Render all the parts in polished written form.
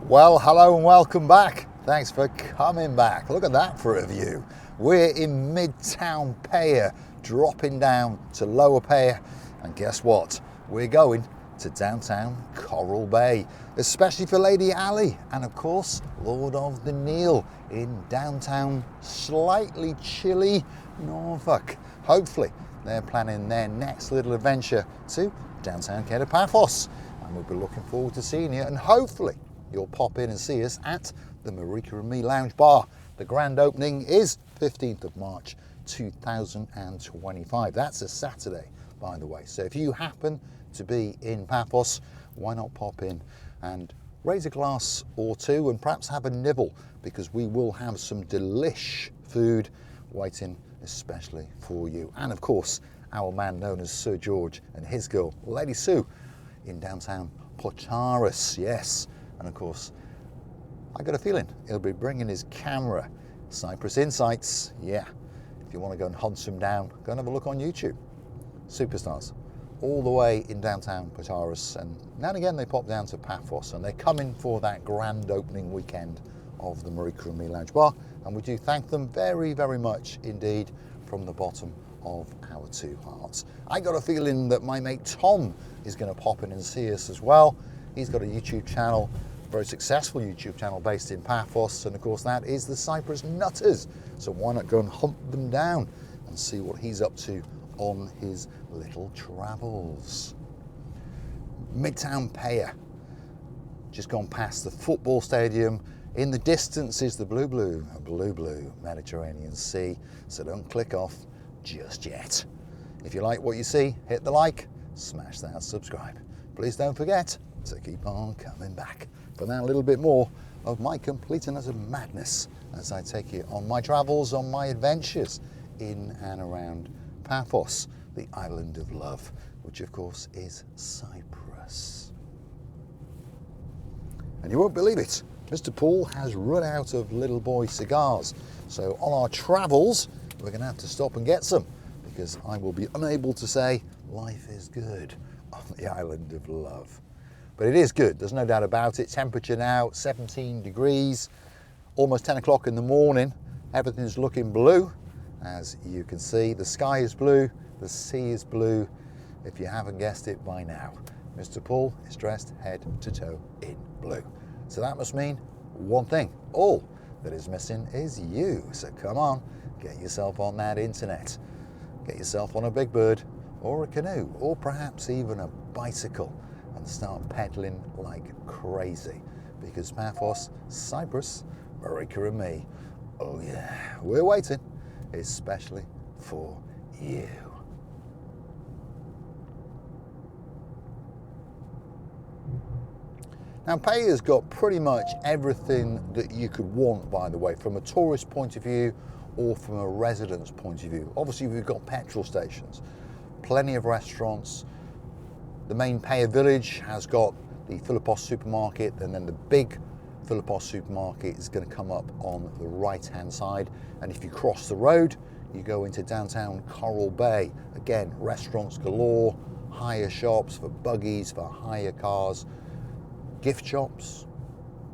Well, hello and welcome back. Thanks for coming back. Look at that for a view. We're in Midtown Peyia, dropping down to Lower Peyia, and guess what? We're going to downtown Coralia Bay, especially for Lady Ali and of course Lord of the Neil in downtown slightly chilly Norfolk. Hopefully they're planning their next little adventure to downtown Paphos, and we'll be looking forward to seeing you, and hopefully you'll pop in and see us at the Marika and Me Lounge Bar. The grand opening is 15th of March 2025. That's a Saturday, by the way. So if you happen to be in Paphos, why not pop in and raise a glass or two and perhaps have a nibble, because we will have some delish food waiting especially for you. And of course, our man known as Sir George and his girl, Lady Sue, in downtown Paphos, yes. And of course, I got a feeling he'll be bringing his camera. Cyprus Insights, yeah. If you want to go and hunt them down, go and have a look on YouTube. Superstars, all the way in downtown Paphos, and now and again they pop down to Paphos, and they're coming for that grand opening weekend of the Marika and Me Lounge Bar, and we do thank them very, very much indeed from the bottom of our two hearts. I got a feeling that my mate Tom is going to pop in and see us as well. He's got a YouTube channel, a very successful YouTube channel based in Paphos, and of course that is the Cyprus Nutters. So why not go and hunt them down and see what he's up to on his little travels. Midtown Peyia, just gone past the football stadium. In the distance is the blue Mediterranean Sea, so don't click off just yet. If you like what you see, hit the like, smash that subscribe. Please don't forget to keep on coming back for that little bit more of my complete and utter madness as I take you on my travels, on my adventures in and around Paphos, the island of love, which of course is Cyprus. And you won't believe it, Mr. Paul has run out of little boy cigars. So on our travels, we're going to have to stop and get some, because I will be unable to say life is good on the island of love. But it is good, there's no doubt about it. Temperature now 17 degrees, almost 10 o'clock in the morning. Everything's looking blue, as you can see. The sky is blue, the sea is blue, if you haven't guessed it by now. Mr. Paul is dressed head to toe in blue. So that must mean one thing, all that is missing is you. So come on, get yourself on that internet. Get yourself on a big bird, or a canoe, or perhaps even a bicycle, and start pedaling like crazy, because Paphos, Cyprus, Marika and me, oh yeah, we're waiting, especially for you. Now Peyya's got pretty much everything that you could want, by the way, from a tourist point of view or from a resident's point of view. Obviously we've got petrol stations, plenty of restaurants. The main Peyia village has got the Paphos supermarket, and then the big Paphos supermarket is going to come up on the right hand side, and if you cross the road you go into downtown Coralia Bay. Again, restaurants galore, hire shops for buggies, for hire cars, gift shops,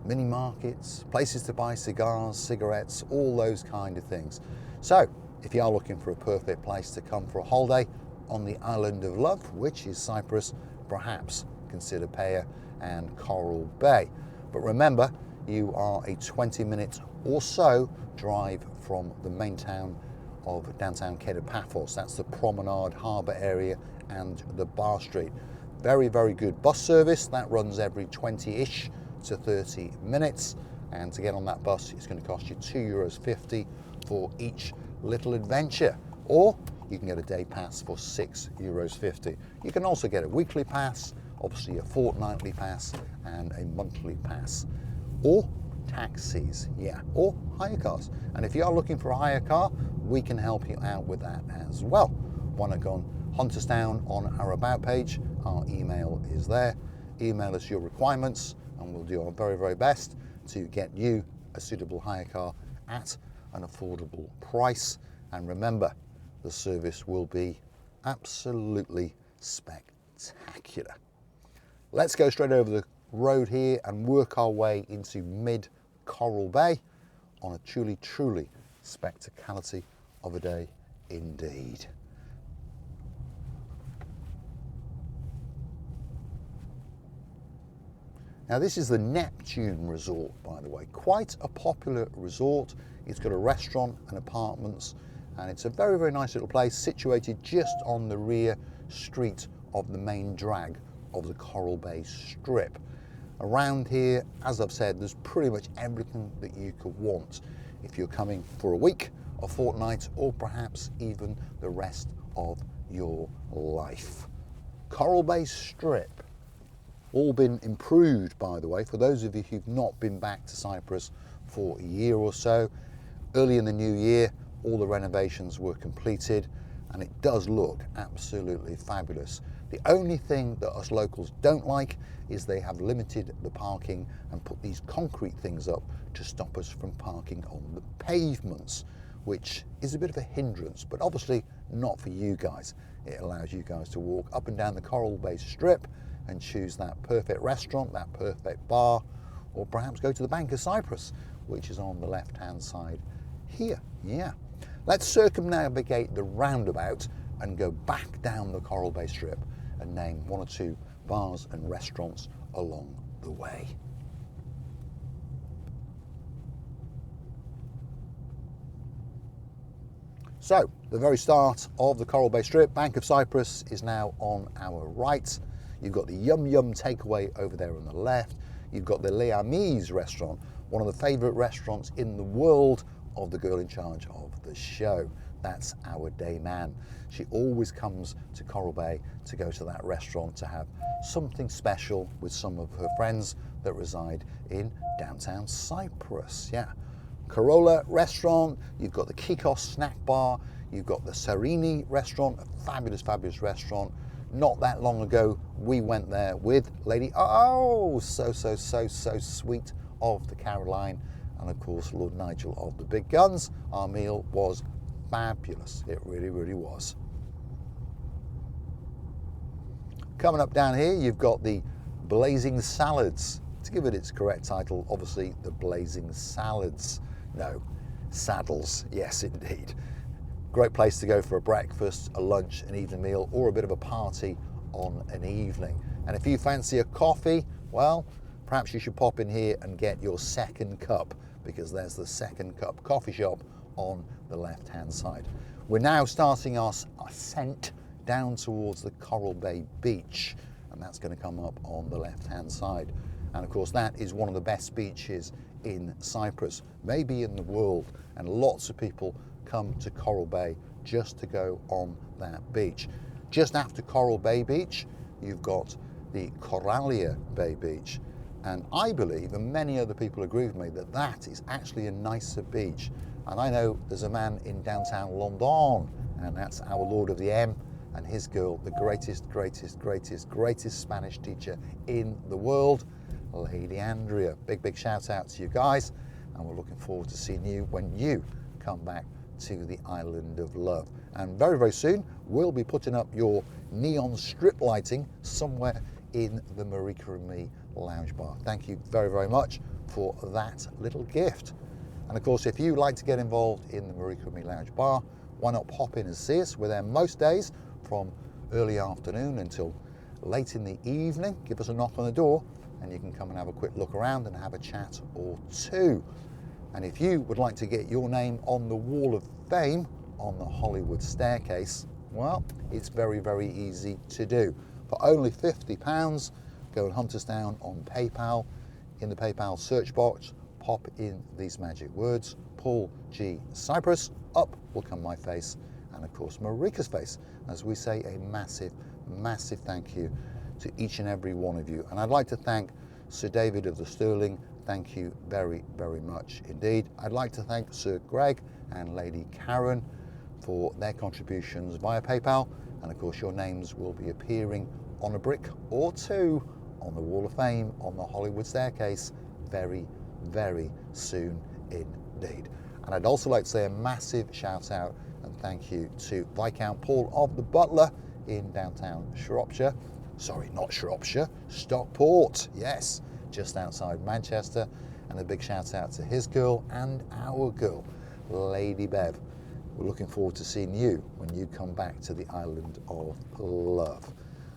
mini markets, places to buy cigars, cigarettes, all those kind of things. So if you are looking for a perfect place to come for a holiday on the island of love, which is Cyprus, perhaps consider Peyia and Coralia Bay. But remember, you are a 20-minute or so drive from the main town of downtown Paphos. That's the promenade, harbour area and the bar street. Very, very good bus service that runs every 20-ish to 30 minutes, and to get on that bus it's going to cost you €2.50 for each little adventure, or you can get a day pass for €6.50. You can also get a weekly pass, obviously a fortnightly pass and a monthly pass, or taxis, yeah, or hire cars. And if you are looking for a hire car, we can help you out with that as well. Why not go and hunt us down on our about page? Our email is there. Email us your requirements and we'll do our very, very best to get you a suitable hire car at an affordable price. And remember, the service will be absolutely spectacular. let's go straight over the road here and work our way into mid-Coral Bay on a truly spectacality of a day indeed. Now this is the Neptune Resort, by the way, quite a popular resort. It's got a restaurant and apartments, and it's a very nice little place situated just on the rear street of the main drag of the Coral Bay Strip. Around here, as I've said, there's pretty much everything that you could want if you're coming for a week, a fortnight, or perhaps even the rest of your life. Coral Bay Strip, all been improved, by the way, for those of you who've not been back to Cyprus for a year or so. Early in the new year, all the renovations were completed, and it does look absolutely fabulous. The only thing that us locals don't like is they have limited the parking and put these concrete things up to stop us from parking on the pavements, which is a bit of a hindrance, but obviously not for you guys. It allows you guys to walk up and down the Coral Bay Strip and choose that perfect restaurant, that perfect bar, or perhaps go to the Bank of Cyprus, which is on the left-hand side here. Yeah. Let's circumnavigate the roundabout and go back down the Coral Bay Strip and name one or two bars and restaurants along the way. So, the very start of the Coral Bay Strip, Bank of Cyprus is now on our right. You've got the Yum Yum takeaway over there on the left. You've got the Les Amis restaurant, one of the favourite restaurants in the world of the girl in charge of the show. That's our day man. She always comes to Coral Bay to go to that restaurant to have something special with some of her friends that reside in downtown Cyprus. Yeah. Corolla restaurant, you've got the Kikos snack bar, you've got the Serini restaurant, a fabulous restaurant. Not that long ago, we went there with Lady, so sweet of the Caroline, and of course Lord Nigel of the Big Guns. Our meal was fabulous. It really was. Coming up down here, you've got the Blazing Salads. To give it its correct title, obviously the Blazing Salads. No, Saddles, yes indeed. Great place to go for a breakfast, a lunch, an evening meal, or a bit of a party on an evening. And if you fancy a coffee, well, perhaps you should pop in here and get your second cup, because there's the Second Cup coffee shop on the left-hand side. We're now starting our ascent down towards the Coral Bay Beach, and that's going to come up on the left-hand side. And of course, that is one of the best beaches in Cyprus, maybe in the world, and lots of people come to Coral Bay just to go on that beach. Just after Coral Bay Beach, you've got the Coralia Bay Beach, and I believe, and many other people agree with me, that that is actually a nicer beach. And I know there's a man in downtown London, and that's our Lord of the M and his girl, the greatest Spanish teacher in the world, Lady Andrea. Big shout out to you guys, and we're looking forward to seeing you when you come back to the Island of Love. And very soon we'll be putting up your neon strip lighting somewhere in the Marika and Me lounge bar. Thank you very much for that little gift. And of course, if you like to get involved in the Marika and Me lounge bar, why not pop in and see us? We're there most days from early afternoon until late in the evening. Give us a knock on the door and you can come and have a quick look around and have a chat or two. And if you would like to get your name on the Wall of Fame on the Hollywood staircase, well, it's very easy to do. For only £50, go and hunt us down on PayPal. In the PayPal search box, pop in these magic words, Paul G. Cyprus. Up will come my face, and of course Marika's face, as we say a massive thank you to each and every one of you. And I'd like to thank Sir David of the Sterling. Thank you very much indeed. I'd like to thank Sir Greg and Lady Karen for their contributions via PayPal, and of course your names will be appearing on a brick or two on the Wall of Fame on the Hollywood staircase very soon indeed. And I'd also like to say a massive shout out and thank you to Viscount Paul of the Butler in downtown Shropshire, sorry, not Shropshire, Stockport, yes, just outside Manchester. And a big shout out to his girl and our girl, Lady Bev. We're looking forward to seeing you when you come back to the island of love.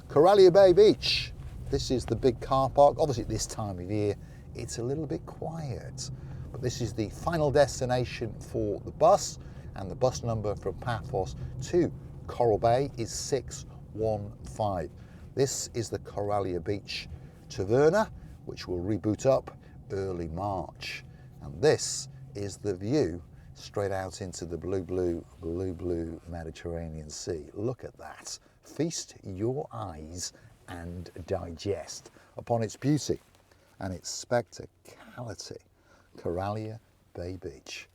Coralia Bay Beach. This is the big car park. Obviously at this time of year, it's a little bit quiet, but this is the final destination for the bus, and the bus number from Paphos to Coral Bay is 615. This is the Coralia Beach Taverna, which will reboot up early March. And this is the view straight out into the blue Mediterranean Sea. Look at that. Feast your eyes and digest upon its beauty and its spectacality. Coralia Bay Beach.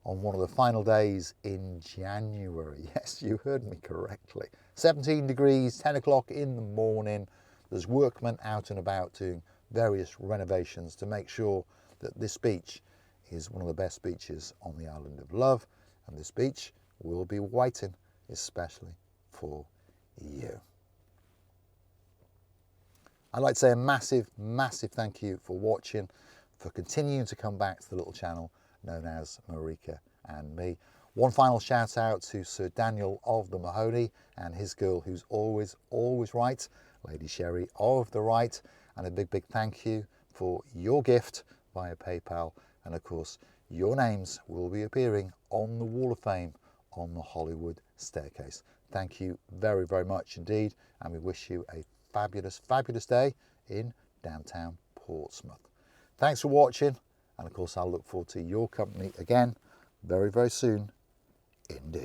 On one of the final days in January. Yes, you heard me correctly. 17 degrees, 10 o'clock in the morning. There's workmen out and about doing various renovations to make sure that this beach is one of the best beaches on the island of love, and this beach will be waiting especially for you. I'd like to say a massive thank you for watching, for continuing to come back to the little channel known as Marika and me. One final shout out to Sir Daniel of the Mahoney and his girl, who's always right, Lady Sherry of the Right, and a big thank you for your gift via PayPal. And of course, your names will be appearing on the Wall of Fame on the Hollywood staircase. Thank you very much indeed, and we wish you a fabulous day in downtown Portsmouth. Thanks for watching, and of course I'll look forward to your company again very soon indeed.